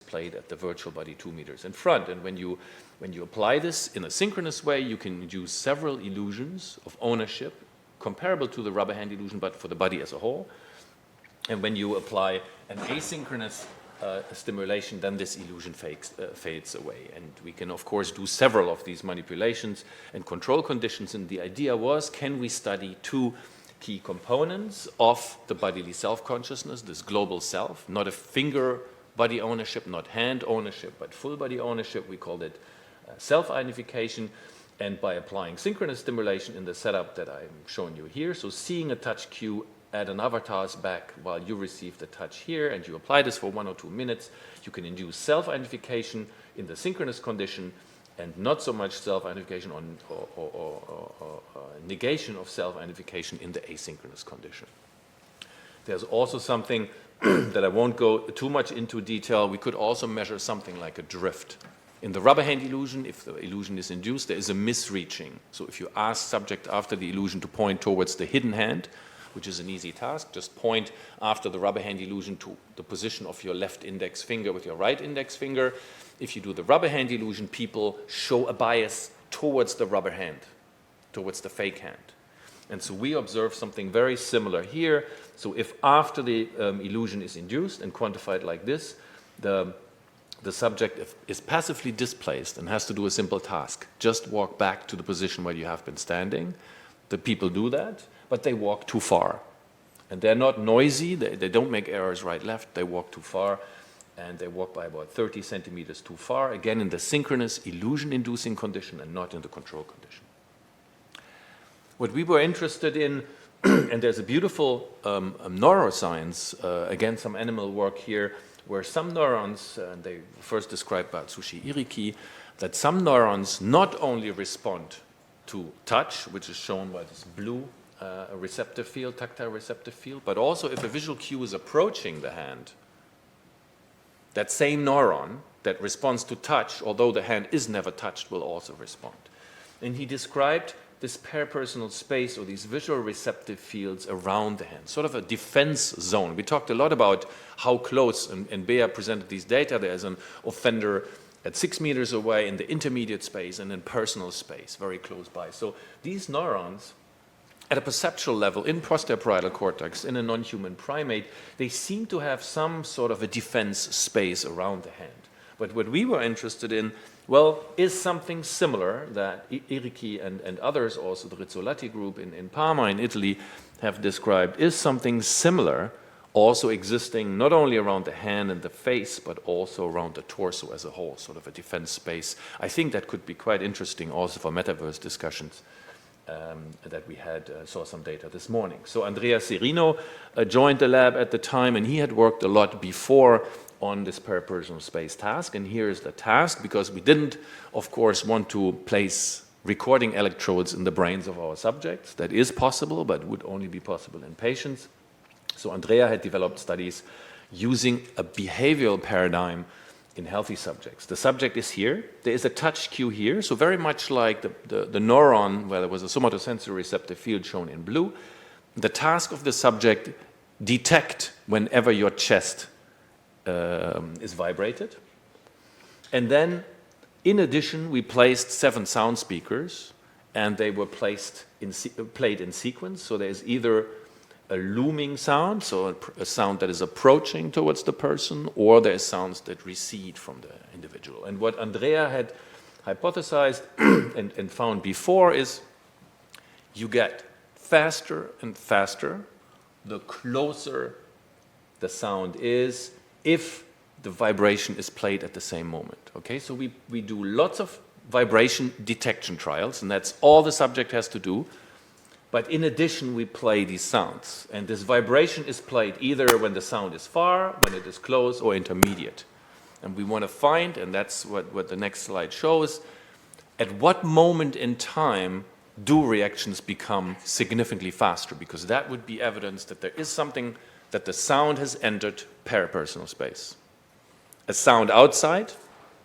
Played at the virtual body 2 meters in front. And when you apply this in a synchronous way, you can use several illusions of ownership comparable to the rubber hand illusion, but for the body as a whole. And when you apply an asynchronous stimulation, then this illusion fades away. And we can, of course, do several of these manipulations and control conditions. And the idea was, can we study two key components of the bodily self-consciousness, this global self, not a finger body ownership, not hand ownership, but full body ownership. We called it self-identification. And by applying synchronous stimulation in the setup that I'm showing you here, so seeing a touch cue at an avatar's back while you receive the touch here, and you apply this for 1 or 2 minutes, you can induce self-identification in the synchronous condition and not so much self-identification or negation of self-identification in the asynchronous condition. There's also something that I won't go too much into detail. We could also measure something like a drift. In the rubber hand illusion, if the illusion is induced, there is a misreaching. So if you ask subject after the illusion to point towards the hidden hand, which is an easy task, just point after the rubber hand illusion to the position of your left index finger with your right index finger. If you do the rubber hand illusion, people show a bias towards the rubber hand, towards the fake hand. And so we observe something very similar here. So if after the illusion is induced and quantified like this, the subject is passively displaced and has to do a simple task, just walk back to the position where you have been standing. The people do that, but they walk too far. And they're not noisy, they don't make errors right, left, they walk too far, and they walk by about 30 centimeters too far, again in the synchronous illusion-inducing condition and not in the control condition. What we were interested in, and there's a beautiful neuroscience, again some animal work here, where some neurons, they first described by Atsushi Iriki, that some neurons not only respond to touch, which is shown by this blue receptive field, tactile receptive field, but also if a visual cue is approaching the hand, that same neuron that responds to touch, although the hand is never touched, will also respond. And he described this parapersonal space or these visual receptive fields around the hand, sort of a defense zone. We talked a lot about how close, and Bea presented these data. There's an offender at 6 meters away in the intermediate space and in personal space, very close by. So these neurons, at a perceptual level, in posttemporal cortex, in a non-human primate, they seem to have some sort of a defense space around the hand. But what we were interested in, well, is something similar that Iriki and others, also the Rizzolatti group in Parma in Italy, have described, is something similar also existing not only around the hand and the face, but also around the torso as a whole, sort of a defense space. I think that could be quite interesting also for metaverse discussions that we had, saw some data this morning. So Andrea Serino joined the lab at the time, and he had worked a lot before on this parapersonal space task. And here is the task, because we didn't, of course, want to place recording electrodes in the brains of our subjects. That is possible, but would only be possible in patients. So Andrea had developed studies using a behavioral paradigm in healthy subjects. The subject is here. There is a touch cue here, so very much like the neuron where there was a somatosensory receptive field shown in blue. The task of the subject, detect whenever your chest is vibrated. And then, in addition, we placed 7 sound speakers, and they were played in sequence. So there's either a looming sound, so a sound that is approaching towards the person, or there's sounds that recede from the individual. And what Andrea had hypothesized and found before is you get faster and faster the closer the sound is if the vibration is played at the same moment. Okay, so we do lots of vibration detection trials, and that's all the subject has to do. But in addition, we play these sounds. And this vibration is played either when the sound is far, when it is close, or intermediate. And we want to find, and that's what the next slide shows, at what moment in time do reactions become significantly faster? Because that would be evidence that there is something, that the sound has entered parapersonal space. A sound outside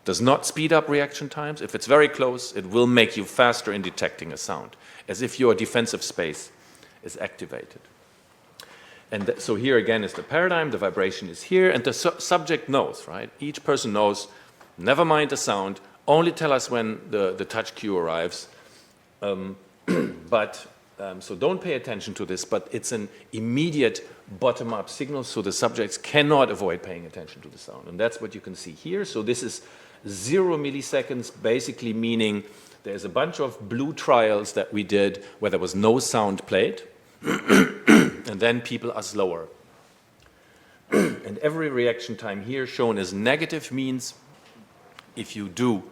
does not speed up reaction times. If it's very close, it will make you faster in detecting a sound, as if your defensive space is activated. And so here again is the paradigm, the vibration is here, and the subject knows, right? Each person knows, never mind the sound, only tell us when the touch cue arrives. So don't pay attention to this, but it's an immediate bottom-up signal, so the subjects cannot avoid paying attention to the sound. And that's what you can see here. So this is 0 milliseconds, basically meaning there's a bunch of blue trials that we did where there was no sound played, and then people are slower. And every reaction time here shown as negative means if you do,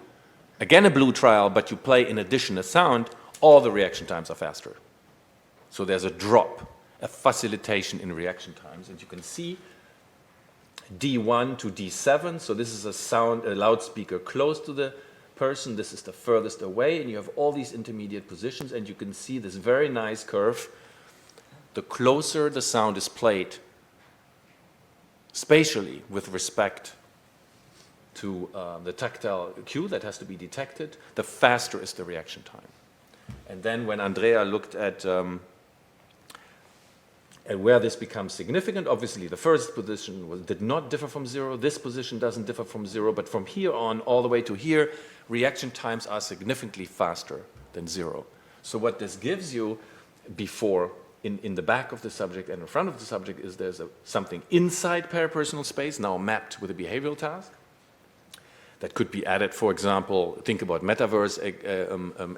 again, a blue trial, but you play in addition a sound, all the reaction times are faster. So there's a drop, a facilitation in reaction times. And you can see D1 to D7. So this is a loudspeaker close to the person. This is the furthest away. And you have all these intermediate positions. And you can see this very nice curve. The closer the sound is played spatially with respect to the tactile cue that has to be detected, the faster is the reaction time. And then when Andrea looked at where this becomes significant, obviously the first position did not differ from 0. This position doesn't differ from 0. But from here on all the way to here, reaction times are significantly faster than 0. So what this gives you before in the back of the subject and in front of the subject is there's something inside parapersonal space now mapped with a behavioral task. That could be added, for example, think about metaverse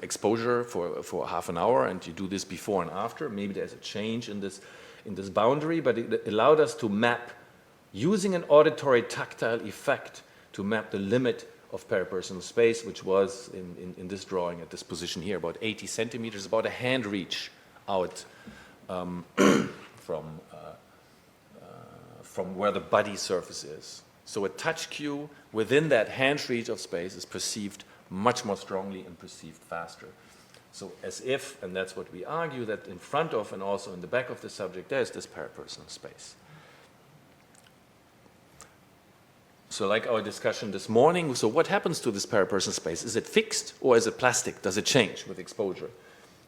exposure for half an hour, and you do this before and after. Maybe there's a change in this boundary, but it allowed us to map, using an auditory tactile effect, to map the limit of parapersonal space, which was in this drawing at this position here, about 80 centimeters, about a hand reach out from where the body surface is. So a touch cue within that hand reach of space is perceived much more strongly and perceived faster. So as if, and that's what we argue, that in front of and also in the back of the subject, there's this parapersonal space. So like our discussion this morning, so what happens to this parapersonal space? Is it fixed or is it plastic? Does it change with exposure?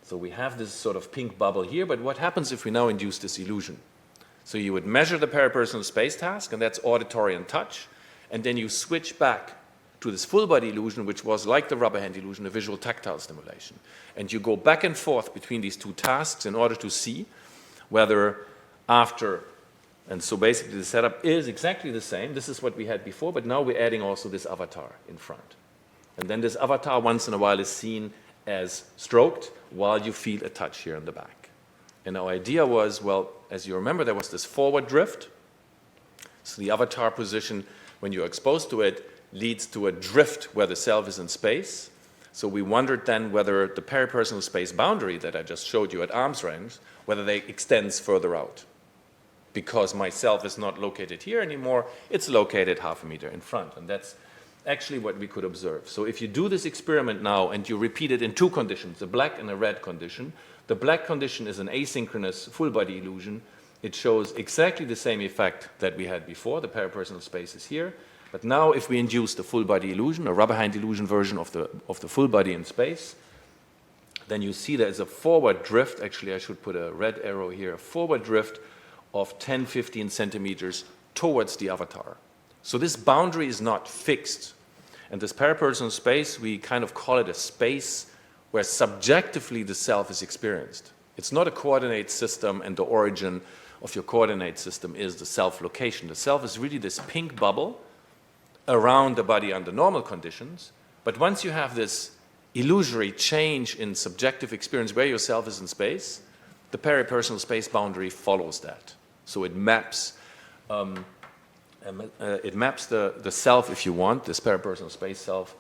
So we have this sort of pink bubble here, but what happens if we now induce this illusion? So you would measure the parapersonal space task, and that's auditory and touch, and then you switch back to this full body illusion, which was like the rubber hand illusion, a visual tactile stimulation. And you go back and forth between these two tasks in order to see whether after, and so basically the setup is exactly the same. This is what we had before, but now we're adding also this avatar in front. And then this avatar once in a while is seen as stroked while you feel a touch here in the back. And our idea was, well, as you remember, there was this forward drift. So the avatar position, when you're exposed to it, leads to a drift where the self is in space. So we wondered then whether the parapersonal space boundary that I just showed you at arm's range, whether they extends further out. Because my self is not located here anymore, it's located half a meter in front. And that's actually what we could observe. So if you do this experiment now and you repeat it in two conditions, a black and a red condition, the black condition is an asynchronous full body illusion. It shows exactly the same effect that we had before. The parapersonal space is here. But now if we induce the full body illusion, a rubber hand illusion version of the full body in space, then you see there's a forward drift. Actually, I should put a red arrow here, a forward drift of 10, 15 centimeters towards the avatar. So this boundary is not fixed. And this parapersonal space, we kind of call it a space where subjectively the self is experienced. It's not a coordinate system, and the origin of your coordinate system is the self location. The self is really this pink bubble around the body under normal conditions, but once you have this illusory change in subjective experience where your self is in space, the parapersonal space boundary follows that. So it maps the self, if you want, this parapersonal space self,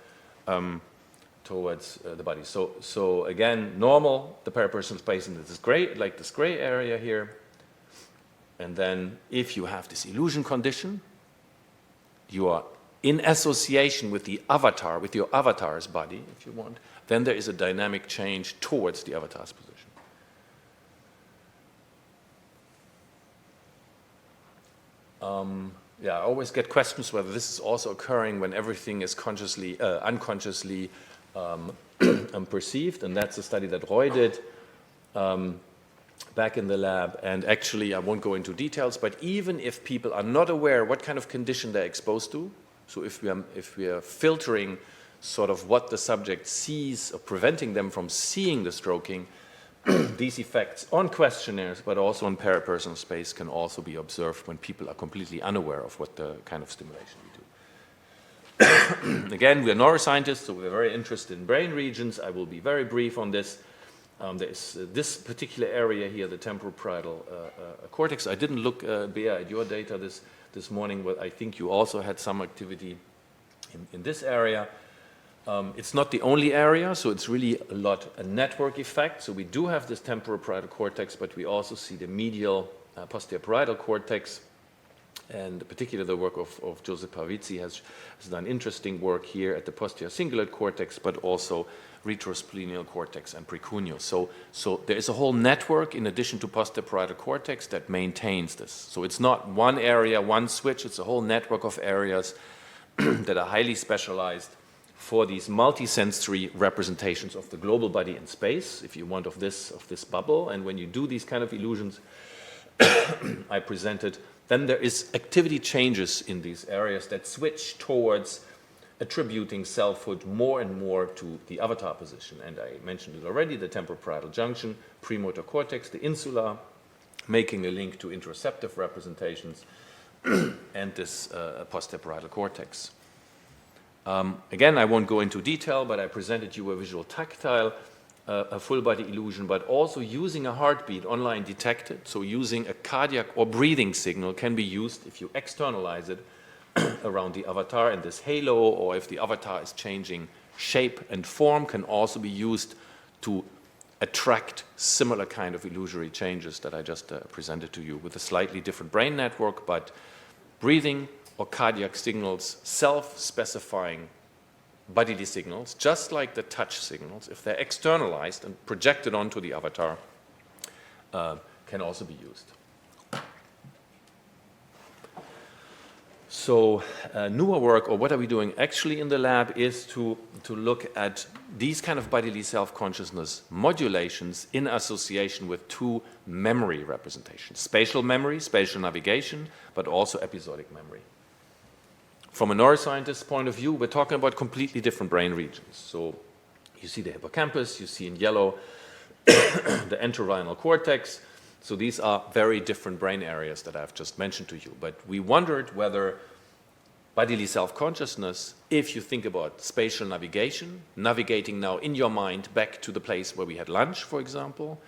towards the body. So again, normal, the parapersonal space in this gray, like this gray area here. And then if you have this illusion condition, you are in association with the avatar, with your avatar's body, if you want, then there is a dynamic change towards the avatar's position. I always get questions whether this is also occurring when everything is unconsciously perceived, and that's a study that Roy did back in the lab. And actually, I won't go into details, but even if people are not aware what kind of condition they're exposed to, so if we are filtering sort of what the subject sees or preventing them from seeing the stroking, these effects on questionnaires, but also on parapersonal space, can also be observed when people are completely unaware of what the kind of stimulation we do. Again, we are neuroscientists, so we're very interested in brain regions. I will be very brief on this. There's this particular area here, the temporoparietal cortex. I didn't look, Bea, at your data this morning, but I think you also had some activity in this area. It's not the only area, so it's really a network effect. So we do have this temporoparietal cortex, but we also see the medial posterior parietal cortex. And particularly the work of Joseph Pavizzi has done interesting work here at the posterior cingulate cortex, but also retrosplenial cortex and precuneus. So there is a whole network in addition to posterior parietal cortex that maintains this. So it's not one area, one switch, it's a whole network of areas that are highly specialized for these multisensory representations of the global body in space, if you want, of this bubble. And when you do these kind of illusions I presented, then there is activity changes in these areas that switch towards attributing selfhood more and more to the avatar position. And I mentioned it already, the temporoparietal junction, premotor cortex, the insula, making a link to interoceptive representations, and this posterior parietal cortex. Again, I won't go into detail, but I presented you a visual tactile, a full body illusion, but also using a heartbeat online detected. So using a cardiac or breathing signal can be used if you externalize it around the avatar, and this halo, or if the avatar is changing shape and form, can also be used to attract similar kind of illusory changes that I just presented to you with a slightly different brain network, but breathing or cardiac signals, self-specifying bodily signals, just like the touch signals, if they're externalized and projected onto the avatar, can also be used. So newer work, or what are we doing actually in the lab, is to look at these kind of bodily self-consciousness modulations in association with two memory representations: spatial memory, spatial navigation, but also episodic memory. From a neuroscientist's point of view, we're talking about completely different brain regions. So you see the hippocampus, you see in yellow the entorhinal cortex. So these are very different brain areas that I've just mentioned to you. But we wondered whether bodily self-consciousness, if you think about spatial navigation, navigating now in your mind back to the place where we had lunch, for example,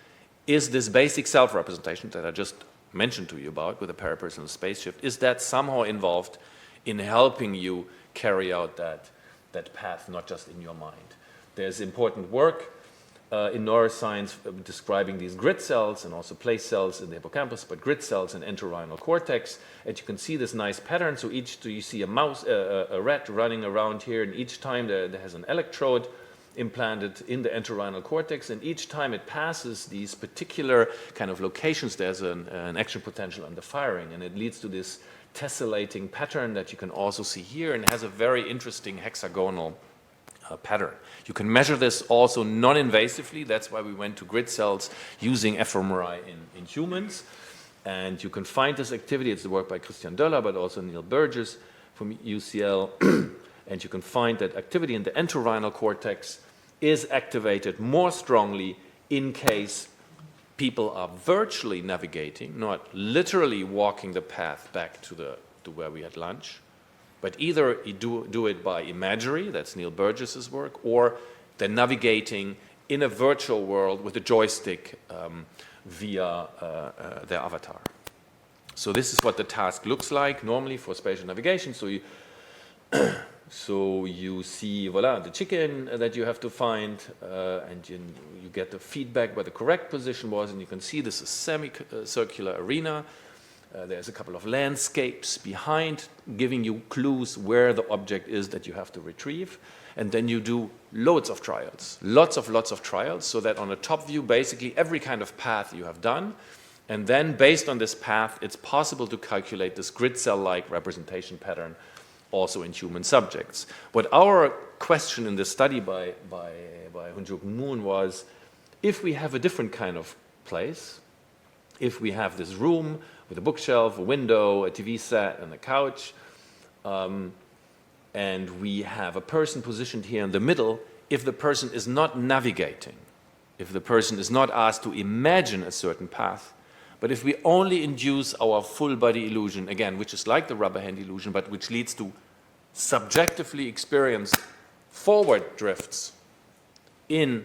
is this basic self-representation that I just mentioned to you about with the parapersonal space shift, is that somehow involved in helping you carry out that path, not just in your mind? There's important work in neuroscience describing these grid cells and also place cells in the hippocampus, but grid cells in entorhinal cortex. And you can see this nice pattern. So you see a rat running around here, and each time there has an electrode implanted in the entorhinal cortex, and each time it passes these particular kind of locations, there's an action potential under firing, and it leads to this tessellating pattern that you can also see here, and has a very interesting hexagonal pattern. You can measure this also non-invasively. That's why we went to grid cells using fMRI in humans. And you can find this activity. It's the work by Christian Döller, but also Neil Burgess from UCL. And you can find that activity in the entorhinal cortex is activated more strongly in case people are virtually navigating, not literally walking the path back to where we had lunch, but either you do it by imagery, that's Neil Burgess's work, or they're navigating in a virtual world with a joystick via their avatar. So this is what the task looks like normally for spatial navigation. So you see, voila, the chicken that you have to find, and you get the feedback where the correct position was, and you can see this is a semicircular arena. There's a couple of landscapes behind, giving you clues where the object is that you have to retrieve. And then you do lots of trials, lots of trials, so that on a top view, basically every kind of path you have done. And then, based on this path, it's possible to calculate this grid cell-like representation pattern also in human subjects. What our question in this study by Hunjuk Moon was, if we have a different kind of place, if we have this room with a bookshelf, a window, a TV set, and a couch, and we have a person positioned here in the middle, if the person is not navigating, if the person is not asked to imagine a certain path, but if we only induce our full body illusion, again, which is like the rubber hand illusion, but which leads to subjectively experienced forward drifts in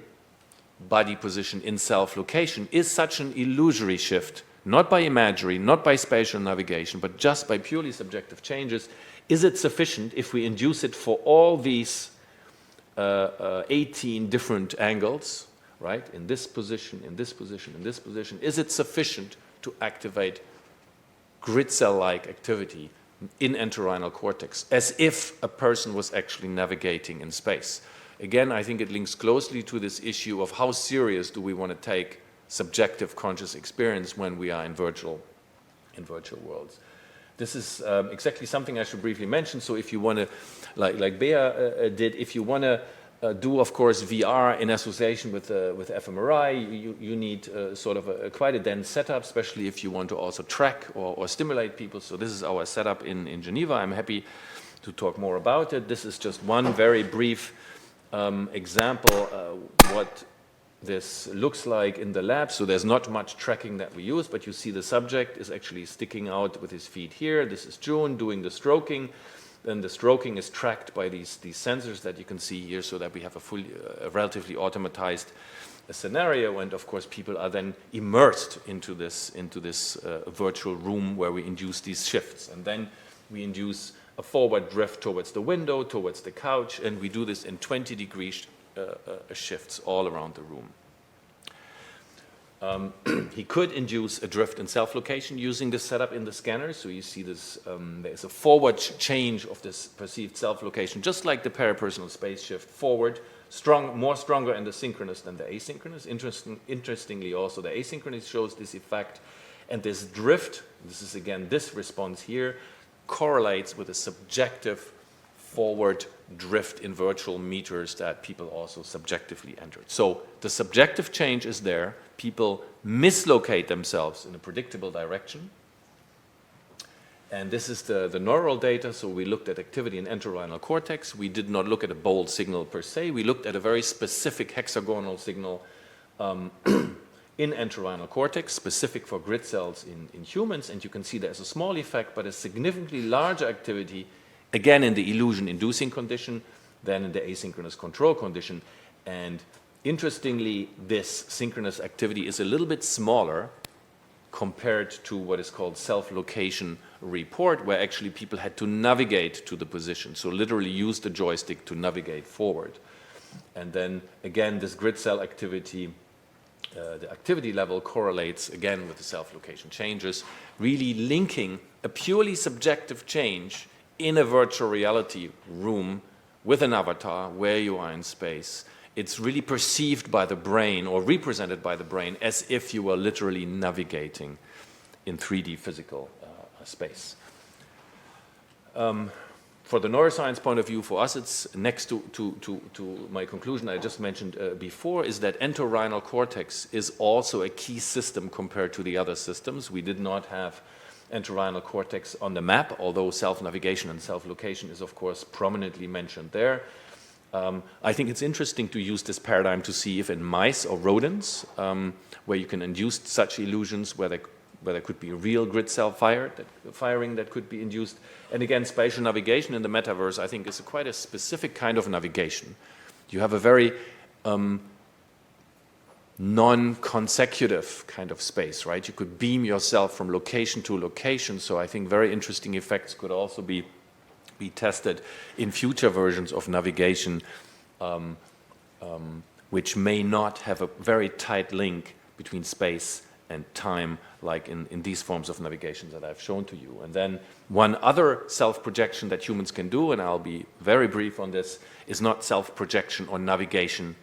body position, in self-location, is such an illusory shift, not by imagery, not by spatial navigation, but just by purely subjective changes, is it sufficient if we induce it for all these 18 different angles, right? In this position, in this position, in this position, is it sufficient to activate grid cell-like activity in entorhinal cortex, as if a person was actually navigating in space? Again, I think it links closely to this issue of how serious do we want to take subjective conscious experience when we are in virtual worlds. This is exactly something I should briefly mention. So if you want to, like Bea did, if you want to do, of course, VR in association with fMRI, you need sort of quite a dense setup, especially if you want to also track or stimulate people. So this is our setup in Geneva. I'm happy to talk more about it. This is just one very brief example what this looks like in the lab. So there's not much tracking that we use, but you see the subject is actually sticking out with his feet here. This is June doing the stroking. Then the stroking is tracked by these sensors that you can see here, so that we have a relatively automatized scenario. And of course, people are then immersed into this virtual room where we induce these shifts. And then we induce a forward drift towards the window, towards the couch, and we do this in 20-degree shifts all around the room. He could induce a drift in self-location using this setup in the scanner. So you see this, there's a forward change of this perceived self-location, just like the parapersonal space shift forward, more stronger in the synchronous than the asynchronous. Interestingly, also the asynchronous shows this effect. And this drift, this is again this response here, correlates with a subjective forward drift in virtual meters that people also subjectively entered. So the subjective change is there. People mislocate themselves in a predictable direction. And this is the neural data. So we looked at activity in entorhinal cortex. We did not look at a bold signal per se. We looked at a very specific hexagonal signal in entorhinal cortex, specific for grid cells in humans. And you can see there's a small effect, but a significantly larger activity, again in the illusion-inducing condition than in the asynchronous control condition. And interestingly, this synchronous activity is a little bit smaller compared to what is called self-location report, where actually people had to navigate to the position. So literally use the joystick to navigate forward. And then again, this grid cell activity, the activity level correlates again with the self-location changes, really linking a purely subjective change in a virtual reality room with an avatar where you are in space. It's really perceived by the brain or represented by the brain as if you were literally navigating in 3D physical space. For the neuroscience point of view, for us, it's next to my conclusion I just mentioned before, is that entorhinal cortex is also a key system compared to the other systems. We did not have entorhinal cortex on the map, although self-navigation and self-location is, of course, prominently mentioned there. I think it's interesting to use this paradigm to see if in mice or rodents, where you can induce such illusions, where there could be a real grid cell firing that could be induced. And again, spatial navigation in the metaverse, I think, is quite a specific kind of navigation. You have a very non-consecutive kind of space, right? You could beam yourself from location to location. So I think very interesting effects could also be tested in future versions of navigation, which may not have a very tight link between space and time, like in these forms of navigation that I've shown to you. And then one other self-projection that humans can do, and I'll be very brief on this, is not self-projection or navigation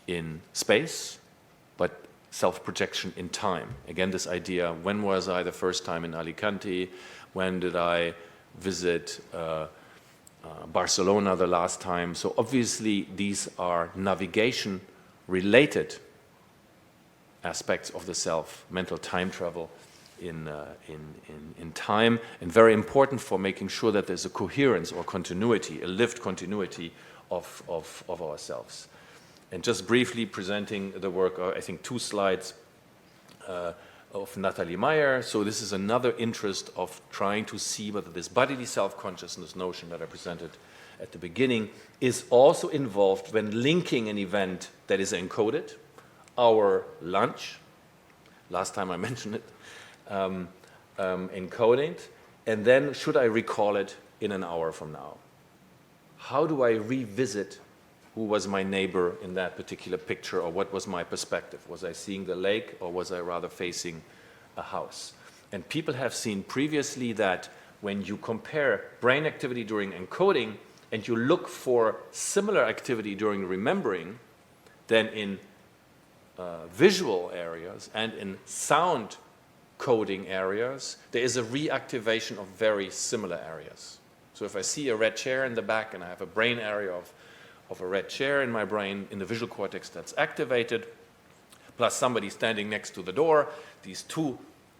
in space, but self-projection in time. Again, this idea, when was I the first time in Alicante? When did I visit Barcelona the last time? So obviously these are navigation-related aspects of the self, mental time travel in time, and very important for making sure that there's a coherence or continuity, a lived continuity of ourselves. And just briefly presenting the work, I think 2 slides of Nathalie Meyer. So this is another interest of trying to see whether this bodily self-consciousness notion that I presented at the beginning is also involved when linking an event that is encoded, our lunch, last time I mentioned it, encoding, and then should I recall it in an hour from now? How do I revisit who was my neighbor in that particular picture, or what was my perspective? Was I seeing the lake, or was I rather facing a house? And people have seen previously that when you compare brain activity during encoding and you look for similar activity during remembering, then in visual areas and in sound coding areas, there is a reactivation of very similar areas. So if I see a red chair in the back and I have a brain area of a red chair in my brain, in the visual cortex that's activated, plus somebody standing next to the door, these 2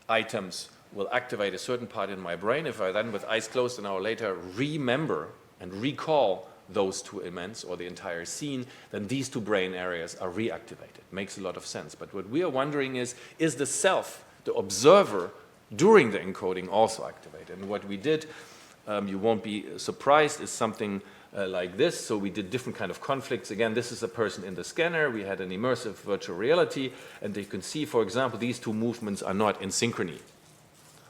items will activate a certain part in my brain. If I then, with eyes closed an hour later, remember and recall those 2 events or the entire scene, then these 2 brain areas are reactivated. Makes a lot of sense. But what we are wondering is the self, the observer, during the encoding also activated? And what we did, you won't be surprised, is something like this. So we did different kind of conflicts. Again, this is a person in the scanner. We had an immersive virtual reality, and you can see, for example, these 2 movements are not in synchrony.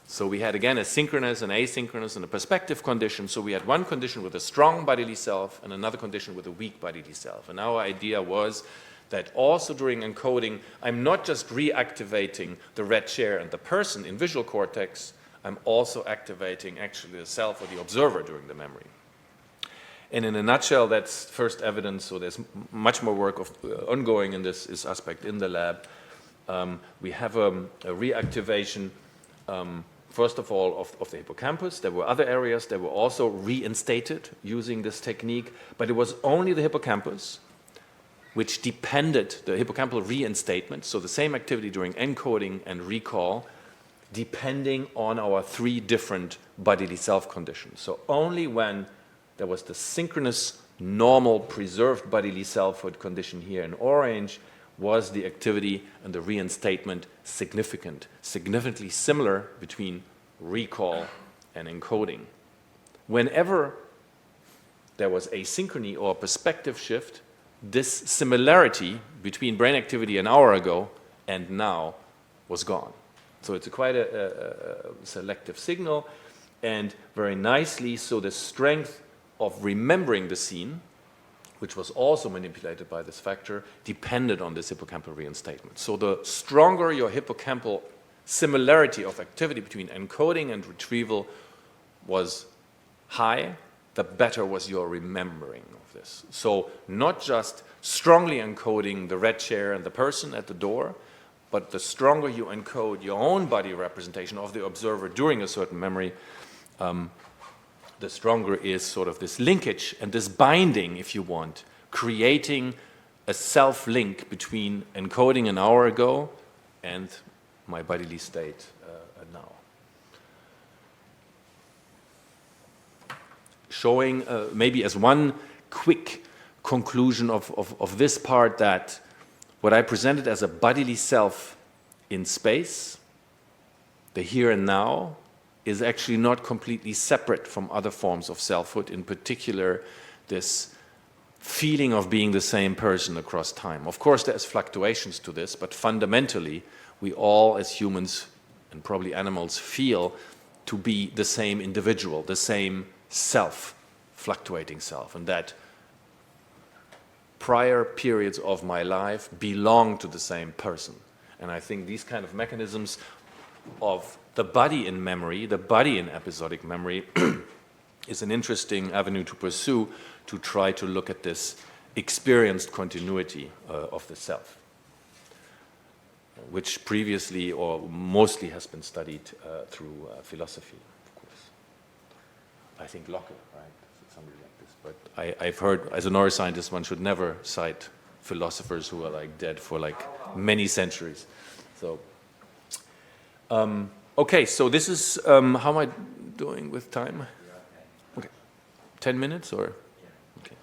So we had, again, a synchronous and asynchronous and a perspective condition. So we had one condition with a strong bodily self and another condition with a weak bodily self. And our idea was that also during encoding, I'm not just reactivating the red chair and the person in visual cortex, I'm also activating actually the self or the observer during the memory. And in a nutshell, that's first evidence. So there's much more work ongoing in this aspect in the lab. We have a reactivation, first of all, of the hippocampus. There were other areas that were also reinstated using this technique, but it was only the hippocampus which depended, the hippocampal reinstatement, so the same activity during encoding and recall, depending on our 3 different bodily self conditions. So only when there was the synchronous, normal, preserved bodily selfhood condition here in orange was the activity and the reinstatement significant, significantly similar between recall and encoding. Whenever there was asynchrony or perspective shift, this similarity between brain activity an hour ago and now was gone. So it's quite a selective signal, and very nicely, so the strength of remembering the scene, which was also manipulated by this factor, depended on this hippocampal reinstatement. So the stronger your hippocampal similarity of activity between encoding and retrieval was high, the better was your remembering of this. So not just strongly encoding the red chair and the person at the door, but the stronger you encode your own body representation of the observer during a certain memory, the stronger is sort of this linkage and this binding, if you want, creating a self-link between encoding an hour ago and my bodily state now. Showing maybe as one quick conclusion of this part that what I presented as a bodily self in space, the here and now, is actually not completely separate from other forms of selfhood, in particular this feeling of being the same person across time. Of course, there's fluctuations to this, but fundamentally, we all as humans, and probably animals, feel to be the same individual, the same self, fluctuating self, and that prior periods of my life belong to the same person. And I think these kind of mechanisms of the body in memory, the body in episodic memory, is an interesting avenue to pursue to try to look at this experienced continuity of the self. which previously or mostly has been studied through philosophy, of course. I think Locke, right? Somebody like this. But I've heard, as a neuroscientist, one should never cite philosophers who are like dead for like many centuries. So, okay, so this is, how am I doing with time? Okay, 10 minutes or? Okay.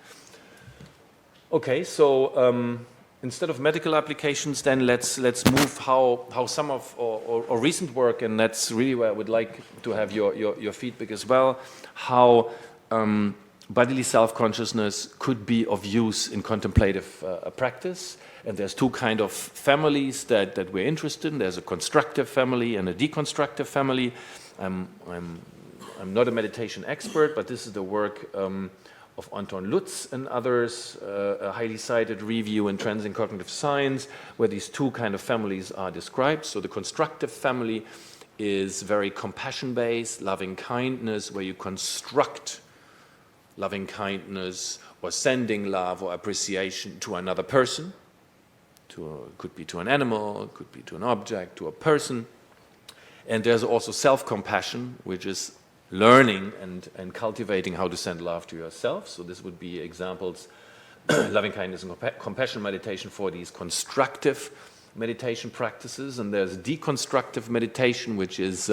Okay, so instead of medical applications, then let's move how some of or recent work, and that's really where I would like to have your feedback as well, how bodily self-consciousness could be of use in contemplative practice. And there's two kind of families that we're interested in. There's a constructive family and a deconstructive family. I'm not a meditation expert, but this is the work of Anton Lutz and others, a highly cited review in Trends in Cognitive Science, where these two kind of families are described. So the constructive family is very compassion-based, loving kindness, where you construct loving kindness or sending love or appreciation to another person. Could be to an animal, could be to an object, to a person. And there's also self-compassion, which is learning and cultivating how to send love to yourself. So this would be examples, loving kindness and compassion meditation for these constructive meditation practices. And there's deconstructive meditation, which is,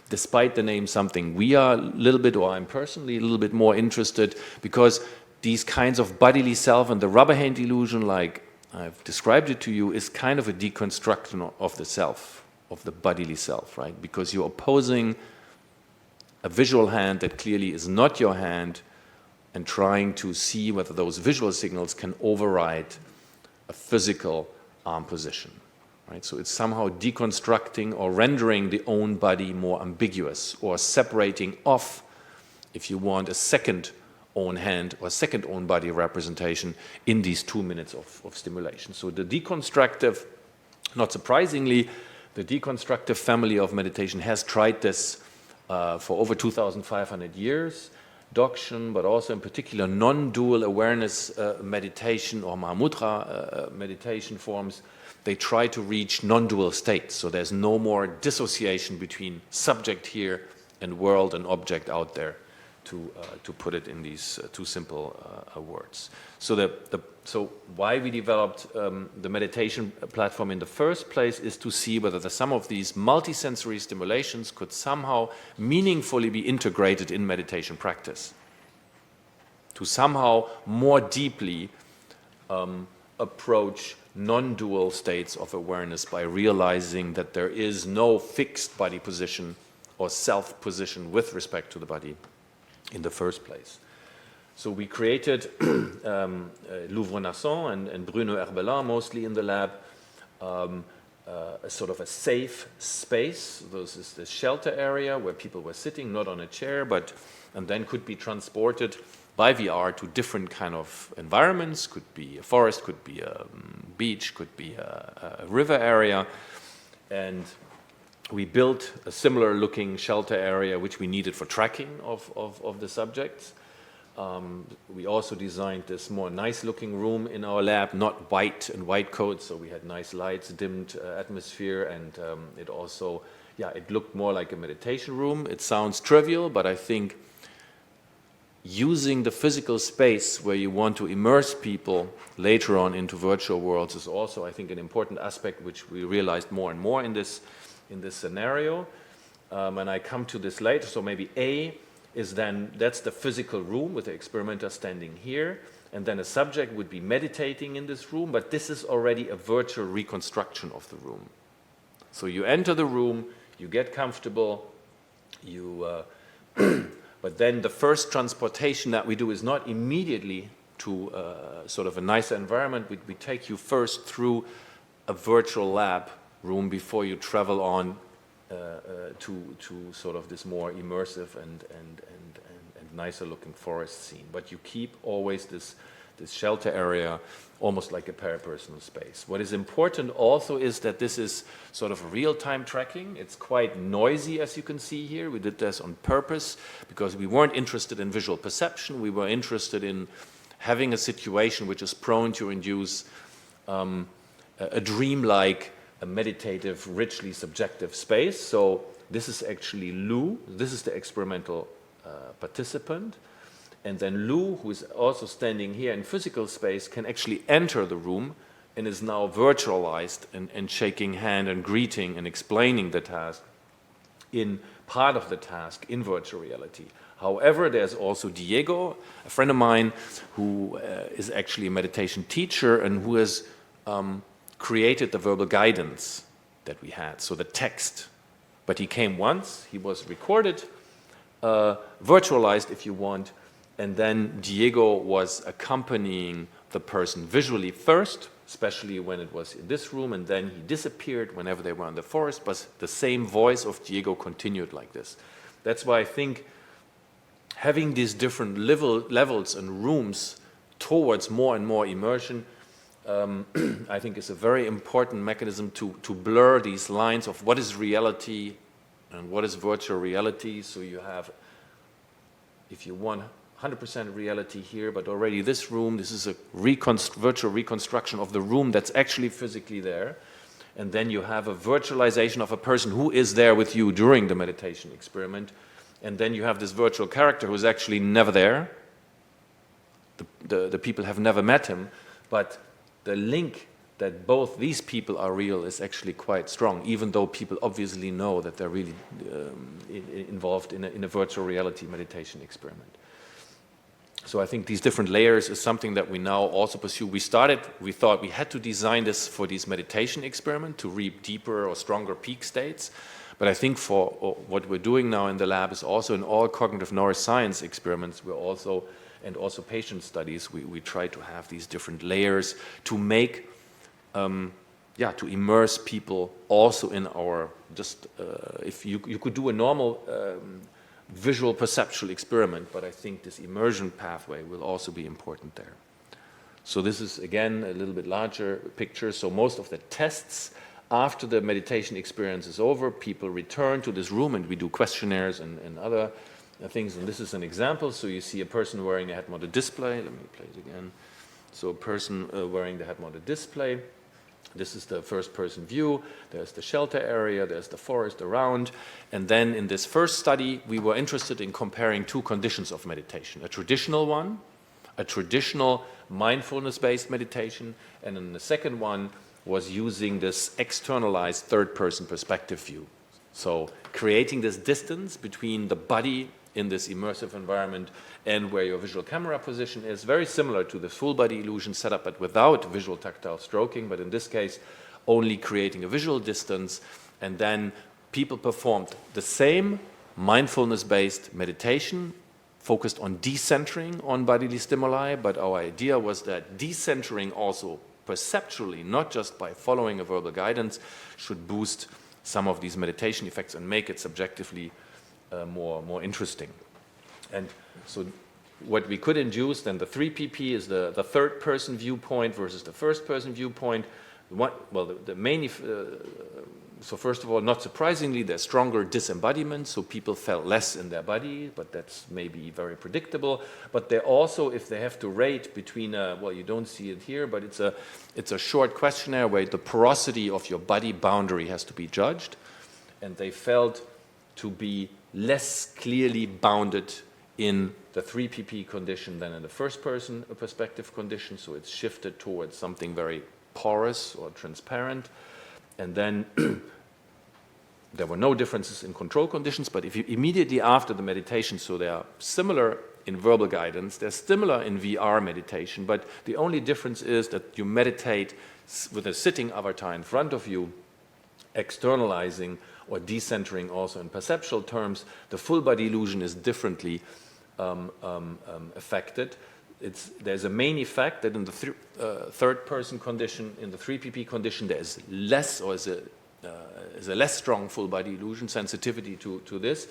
despite the name, something we are a little bit, or I'm personally a little bit more interested, because these kinds of bodily self and the rubber hand illusion, like I've described it to you, is kind of a deconstruction of the self, of the bodily self, right? Because you're opposing a visual hand that clearly is not your hand and trying to see whether those visual signals can override a physical arm position, right? So it's somehow deconstructing or rendering the own body more ambiguous, or separating off, if you want, a second own hand or second own body representation in these 2 minutes of stimulation. So the deconstructive, not surprisingly, the deconstructive family of meditation has tried this for over 2,500 years. Doktion, but also in particular non-dual awareness meditation or Mahamudra meditation forms, they try to reach non-dual states. So there's no more dissociation between subject here and world and object out there, to put it in these two simple words. So so why we developed the meditation platform in the first place is to see whether some of these multisensory stimulations could somehow meaningfully be integrated in meditation practice, to somehow more deeply approach non-dual states of awareness by realizing that there is no fixed body position or self-position with respect to the body in the first place. So we created Louvre-Nasson and Bruno Herbelin, mostly in the lab, a sort of a safe space. This is the shelter area where people were sitting, not on a chair, and then could be transported by VR to different kind of environments. Could be a forest, could be a beach, could be a river area. And we built a similar looking shelter area which we needed for tracking of the subjects. We also designed this more nice looking room in our lab, not white and white coat, so we had nice lights, dimmed atmosphere, and it also, it looked more like a meditation room. It sounds trivial, but I think using the physical space where you want to immerse people later on into virtual worlds is also, I think, an important aspect which we realized more and more in this scenario. And I come to this later, so maybe A is then, that's the physical room with the experimenter standing here, and then a subject would be meditating in this room, but this is already a virtual reconstruction of the room. So you enter the room, you get comfortable, but then the first transportation that we do is not immediately to sort of a nicer environment. We take you first through a virtual lab room before you travel on to sort of this more immersive and nicer looking forest scene. But you keep always this shelter area almost like a parapersonal space. What is important also is that this is sort of real-time tracking. It's quite noisy, as you can see here. We did this on purpose because we weren't interested in visual perception. We were interested in having a situation which is prone to induce a dreamlike a meditative, richly subjective space. So this is actually Lou. This is the experimental participant. And then Lou, who is also standing here in physical space, can actually enter the room and is now virtualized and shaking hand and greeting and explaining the task in part of the task in virtual reality. However, there's also Diego, a friend of mine, who is actually a meditation teacher and who has created the verbal guidance that we had, so the text. But he came once, he was recorded, virtualized if you want, and then Diego was accompanying the person visually first, especially when it was in this room, and then he disappeared whenever they were in the forest, but the same voice of Diego continued like this. That's why I think having these different levels and rooms towards more and more immersion, I think is a very important mechanism to blur these lines of what is reality and what is virtual reality. So you have, if you want 100% reality here, but already this room, this is a virtual reconstruction of the room that's actually physically there. And then you have a virtualization of a person who is there with you during the meditation experiment. And then you have this virtual character who's actually never there. The people have never met him, but the link that both these people are real is actually quite strong, even though people obviously know that they're really involved in a virtual reality meditation experiment. So I think these different layers is something that we now also pursue. We thought we had to design this for these meditation experiments to reap deeper or stronger peak states. But I think for what we're doing now in the lab is also in all cognitive neuroscience experiments, and also patient studies, we try to have these different layers to make, to immerse people also in our, if you could do a normal visual perceptual experiment, but I think this immersion pathway will also be important there. So this is, again, a little bit larger picture. So most of the tests after the meditation experience is over, people return to this room and we do questionnaires and other things. And this is an example. So you see a person wearing a head-mounted display. Let me play it again. So a person wearing the head-mounted display. This is the first-person view. There's the shelter area. There's the forest around. And then in this first study, we were interested in comparing two conditions of meditation. A traditional one, a traditional mindfulness-based meditation, and then the second one was using this externalized third-person perspective view. So creating this distance between the body in this immersive environment and where your visual camera position is, very similar to the full body illusion setup, but without visual tactile stroking, but in this case, only creating a visual distance. And then people performed the same mindfulness-based meditation, focused on decentering on bodily stimuli, but our idea was that decentering also perceptually, not just by following a verbal guidance, should boost some of these meditation effects and make it subjectively more interesting. And so what we could induce, then the 3PP is the third-person viewpoint versus the first-person viewpoint. So first of all, not surprisingly, there's stronger disembodiment, so people felt less in their body, but that's maybe very predictable. But they also, if they have to rate between, you don't see it here, but it's a short questionnaire where the porosity of your body boundary has to be judged, and they felt to be less clearly bounded in the 3PP condition than in the first-person perspective condition, so it's shifted towards something very porous or transparent. And then there were no differences in control conditions, but if you immediately after the meditation, so they are similar in verbal guidance, they're similar in VR meditation, but the only difference is that you meditate with a sitting avatar in front of you, externalizing or decentering also in perceptual terms. The full body illusion is differently affected. There's a main effect that in the third-person condition, in the 3PP condition, there is less, or is a less strong full-body illusion sensitivity to this.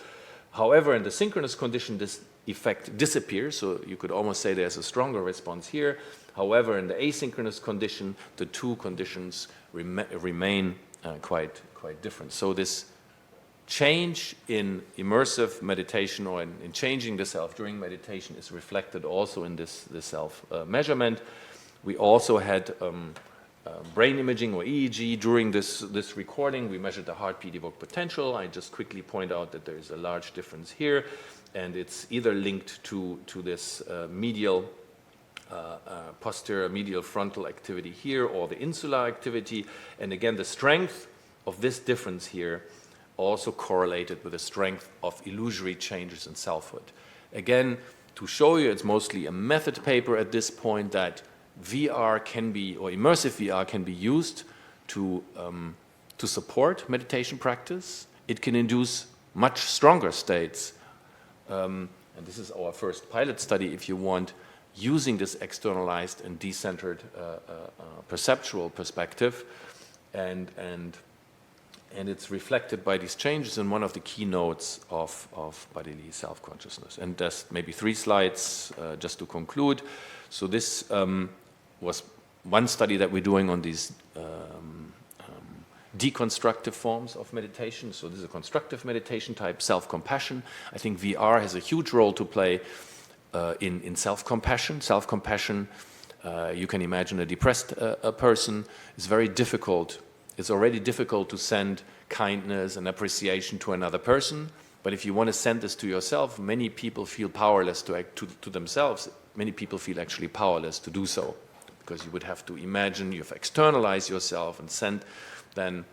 However, in the synchronous condition, this effect disappears, so you could almost say there's a stronger response here. However, in the asynchronous condition, the two conditions remain quite different. So this change in immersive meditation or in changing the self during meditation is reflected also in this self measurement. We also had brain imaging or EEG. During this recording, we measured the heartbeat evoked potential. I just quickly point out that there is a large difference here, and it's either linked to this medial posterior medial frontal activity here, or the insular activity. And again, the strength of this difference here also correlated with the strength of illusory changes in selfhood. Again, to show you, it's mostly a method paper at this point, that VR can be, or immersive VR can be used to support meditation practice. It can induce much stronger states. And this is our first pilot study, if you want, using this externalized and decentered perceptual perspective, and it's reflected by these changes in one of the keynotes of bodily self-consciousness. And just maybe 3 slides just to conclude. So this was one study that we're doing on these deconstructive forms of meditation. So this is a constructive meditation type, self-compassion. I think VR has a huge role to play in self-compassion. Self-compassion, you can imagine a depressed person is very difficult. It's already difficult to send kindness and appreciation to another person. But if you want to send this to yourself, many people feel powerless to act to themselves. Many people feel actually powerless to do so, because you would have to imagine you've externalized yourself and sent then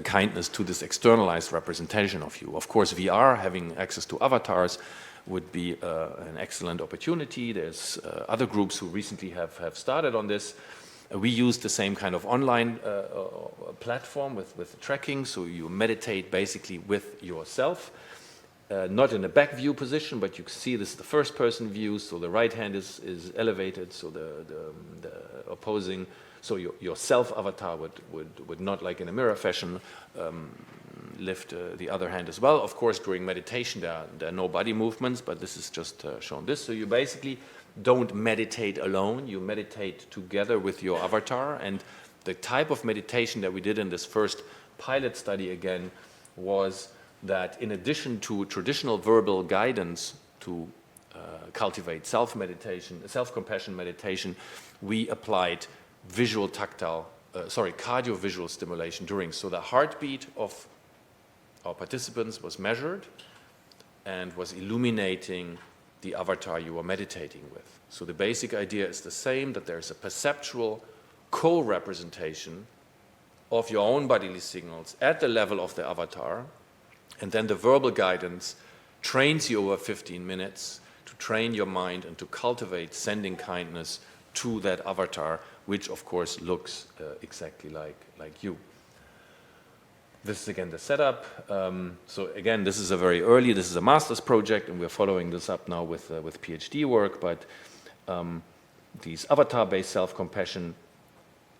kindness to this externalized representation of you. Of course, VR, having access to avatars, would be an excellent opportunity. There's other groups who recently have started on this. We use the same kind of online platform with tracking, so you meditate basically with yourself, not in a back view position, but you see this is the first person view, so the right hand is elevated, so the opposing, so your self avatar would not, like in a mirror fashion, lift the other hand as well. Of course, during meditation there are no body movements, but this is just shown this. So you basically don't meditate alone, you meditate together with your avatar. And the type of meditation that we did in this first pilot study, again, was that in addition to traditional verbal guidance to cultivate self-compassion meditation, we applied cardiovisual stimulation during. So the heartbeat of our participants was measured and was illuminating the avatar you are meditating with. So the basic idea is the same, that there's a perceptual co-representation of your own bodily signals at the level of the avatar, and then the verbal guidance trains you over 15 minutes to train your mind and to cultivate sending kindness to that avatar, which of course looks exactly like you. This is again the setup. So again, this is this is a master's project, and we're following this up now with PhD work, but these avatar-based self-compassion,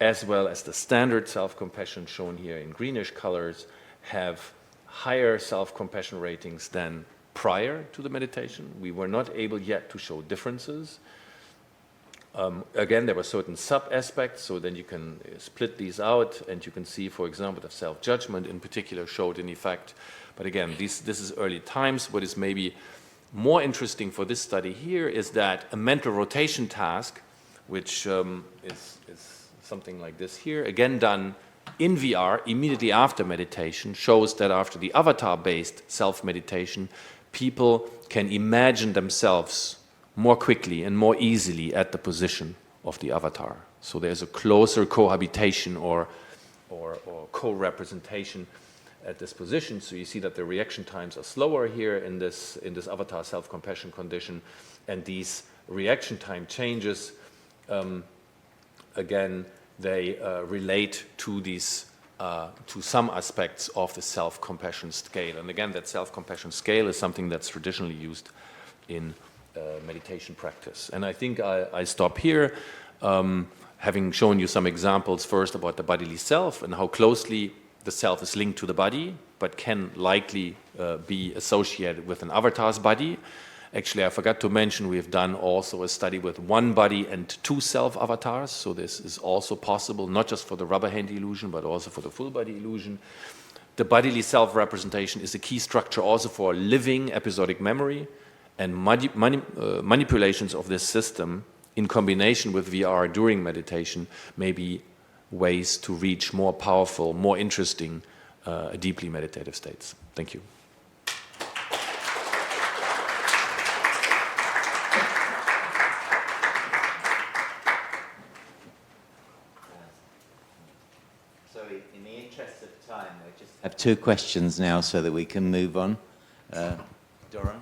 as well as the standard self-compassion shown here in greenish colors, have higher self-compassion ratings than prior to the meditation. We were not able yet to show differences. Again, there were certain sub-aspects, so then you can split these out, and you can see, for example, that self-judgment in particular showed an effect. But again, this is early times. What is maybe more interesting for this study here is that a mental rotation task, which is something like this here, again done in VR immediately after meditation, shows that after the avatar-based self-meditation, people can imagine themselves more quickly and more easily at the position of the avatar. So there's a closer cohabitation or co-representation at this position. So you see that the reaction times are slower here in this avatar self-compassion condition, and these reaction time changes, again, they relate to these to some aspects of the self-compassion scale. And again, that self-compassion scale is something that's traditionally used in meditation practice. And I think I stop here, having shown you some examples first about the bodily self and how closely the self is linked to the body, but can likely be associated with an avatar's body. Actually, I forgot to mention, we've done also a study with one body and 2 self-avatars. So this is also possible, not just for the rubber hand illusion, but also for the full body illusion. The bodily self-representation is a key structure also for living episodic memory, and manipulations of this system in combination with VR during meditation may be ways to reach more powerful, more interesting, deeply meditative states. Thank you. So in the interest of time, we just have 2 questions now so that we can move on. Doran?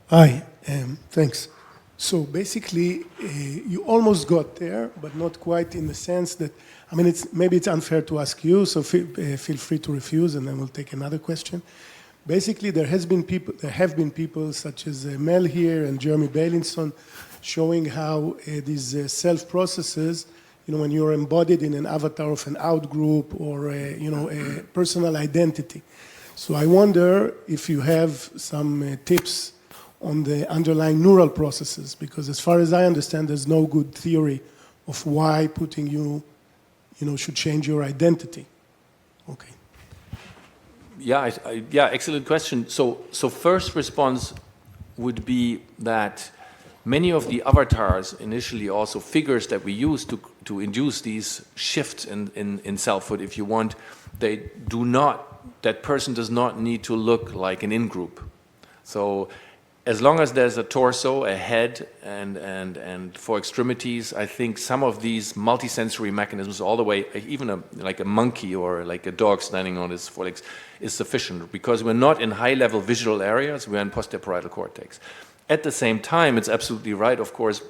Hi, thanks. So basically, you almost got there, but not quite, in the sense that, I mean, maybe it's unfair to ask you, so feel free to refuse, and then we'll take another question. Basically, there have been people such as Mel here and Jeremy Bailinson showing how these self processes, when you're embodied in an avatar of an out group or a personal identity. So I wonder if you have some tips on the underlying neural processes, because as far as I understand, there's no good theory of why putting you should change your identity. Okay. Yeah, yeah, excellent question. So first response would be that many of the avatars, initially also figures that we use to induce these shifts in selfhood, if you want, that person does not need to look like an in-group. So as long as there's a torso, a head, and 4 extremities, I think some of these multisensory mechanisms, all the way, even like a monkey or like a dog standing on his 4 legs, is sufficient, because we're not in high-level visual areas, we're in posterior cortex. At the same time, it's absolutely right, of course,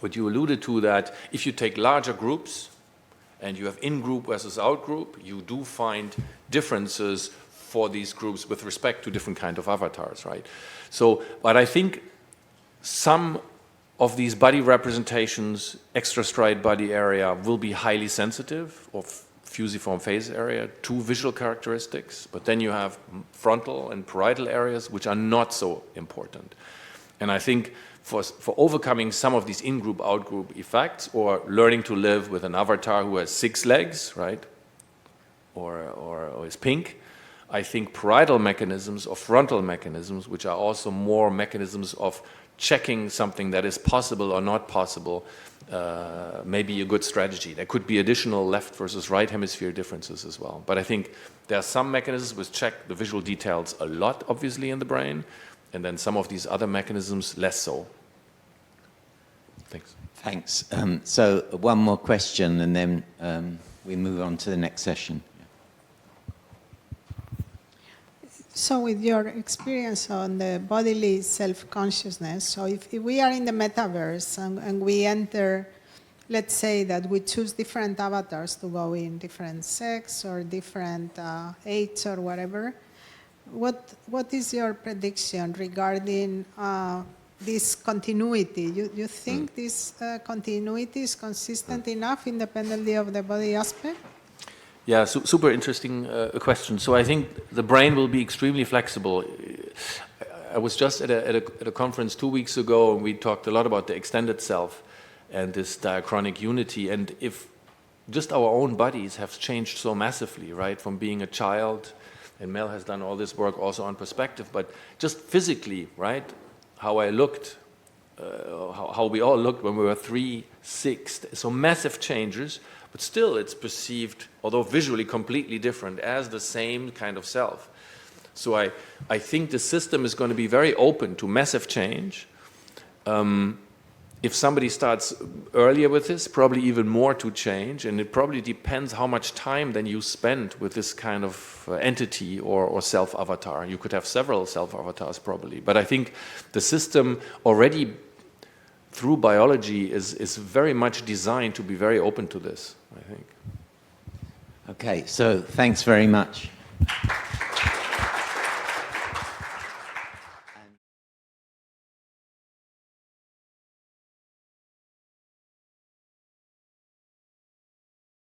what you alluded to, that if you take larger groups and you have in-group versus out-group, you do find differences for these groups with respect to different kind of avatars, right? So, but I think some of these body representations, extrastriate body area, will be highly sensitive, or fusiform face area, to visual characteristics, but then you have frontal and parietal areas which are not so important. And I think for overcoming some of these in-group, out-group effects, or learning to live with an avatar who has 6 legs, right, or is pink, I think parietal mechanisms or frontal mechanisms, which are also more mechanisms of checking something that is possible or not possible, may be a good strategy. There could be additional left versus right hemisphere differences as well. But I think there are some mechanisms which check the visual details a lot, obviously, in the brain, and then some of these other mechanisms less so. Thanks. Thanks. So one more question, and then we move on to the next session. So with your experience on the bodily self-consciousness, so if we are in the metaverse and we enter, let's say that we choose different avatars to go in, different sex or different age or whatever, what is your prediction regarding this continuity? You think this continuity is consistent enough independently of the body aspect? Yeah, super interesting question. So I think the brain will be extremely flexible. I was just at a conference 2 weeks ago, and we talked a lot about the extended self and this diachronic unity. And if just our own bodies have changed so massively, right, from being a child, and Mel has done all this work also on perspective, but just physically, right, how I looked, how we all looked when we were 3, 6, so massive changes. But still, it's perceived, although visually completely different, as the same kind of self. So I think the system is going to be very open to massive change. If somebody starts earlier with this, probably even more to change, and it probably depends how much time then you spend with this kind of entity or self-avatar. You could have several self-avatars probably. But I think the system already, through biology, is very much designed to be very open to this, I think. Okay, so thanks very much.